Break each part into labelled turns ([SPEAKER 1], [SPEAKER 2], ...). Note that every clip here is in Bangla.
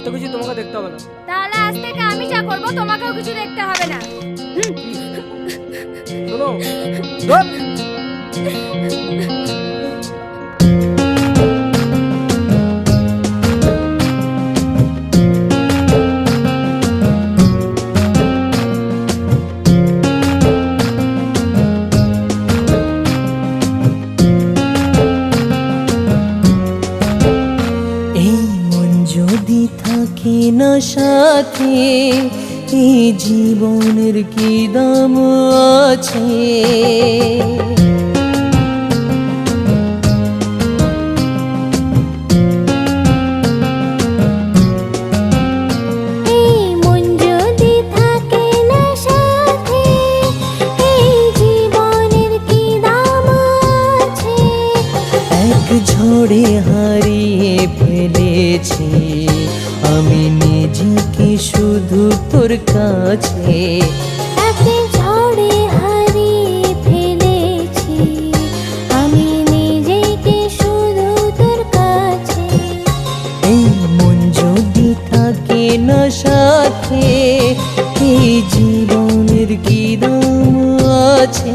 [SPEAKER 1] অত কিছু তোমাকে দেখতে হবে না।
[SPEAKER 2] তাহলে আজ থেকে আমি যা করব তোমাকেও কিছু দেখতে হবে না।
[SPEAKER 1] শোনো, ধুর।
[SPEAKER 3] যদি থাকে না সাথে এই জীবনের কি দাম আছে।
[SPEAKER 2] এই মন যদি থাকে না সাথে এই জীবনের কি দাম আছে।
[SPEAKER 3] এক ঝড়ে হারিয়ে ফেলেছি আমি নিজেকে শুধু তোর কাছে।
[SPEAKER 2] এক ঝড়ে হারিয়ে ফেলেছি আমি নিজেকে শুধু তোর কাছে।
[SPEAKER 3] এই মন যদি থাকে না সাথে এই জীবনের কি দাম আছে।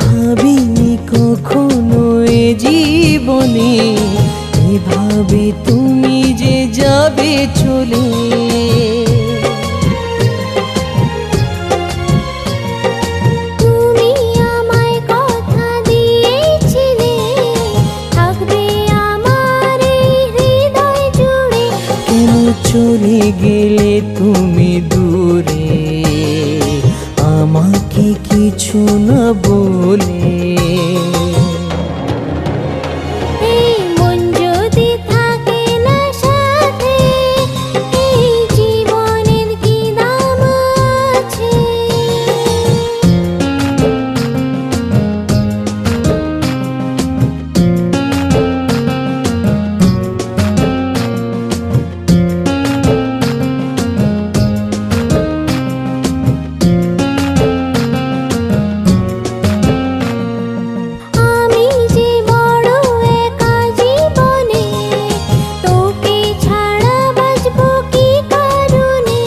[SPEAKER 3] ভাবিনি কখনো এ জীবনে এভাবে তুমি যে যাবে চলে।
[SPEAKER 2] তুমি আমায় কথা দিয়েছিলে থাকবে আমার এই হৃদয় জুড়ে।
[SPEAKER 3] কেন চলে গেলে তুমি দূরে আমাকে কিছু না বলে।
[SPEAKER 2] এই মন যদি থাকে না সাথে এই জীবনের কি দাম আছে। আমি যে বড় একা জীবনে তোকে ছাড়া বাঁচবো কি কারণে।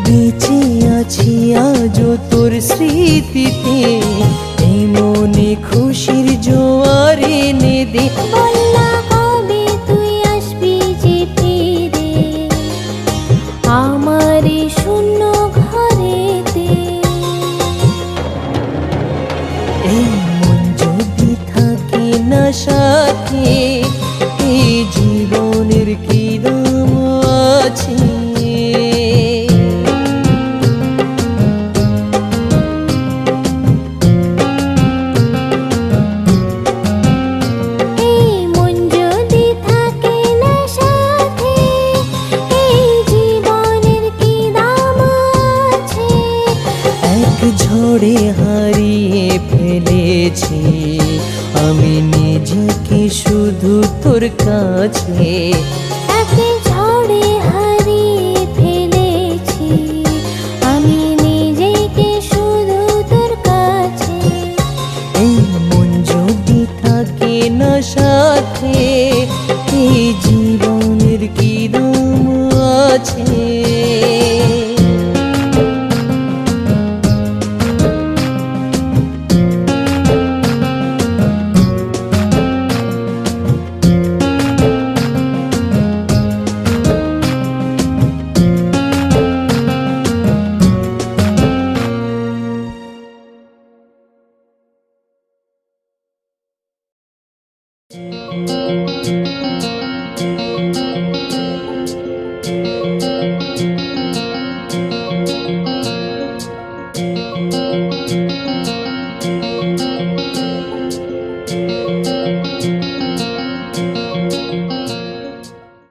[SPEAKER 3] বেঁচে আছি আজও তোর স্মৃতিতে এই মনে খুশির জোয়ার এনে দে।
[SPEAKER 2] বললা কবে তুই আসবি যে ফিরে আমার এই শূন্য ঘরেতে।
[SPEAKER 3] এই মন যদি থাকে না সাথে এই জীবনের কি দাম আছে।
[SPEAKER 2] এই মন যদি থাকে না সাথে এই জীবনের কি দাম আছে।
[SPEAKER 3] এক ঝড়ে হারিয়ে ফেলেছি আমি নিজেকে শুধু তোর কাছে।
[SPEAKER 2] এক ঝড়ে হারিয়ে ফেলেছি আমি নিজেকে শুধু তোর কাছে।
[SPEAKER 3] এই মন যদি থাকে না সাথে এই জীবনের কি দাম আছে।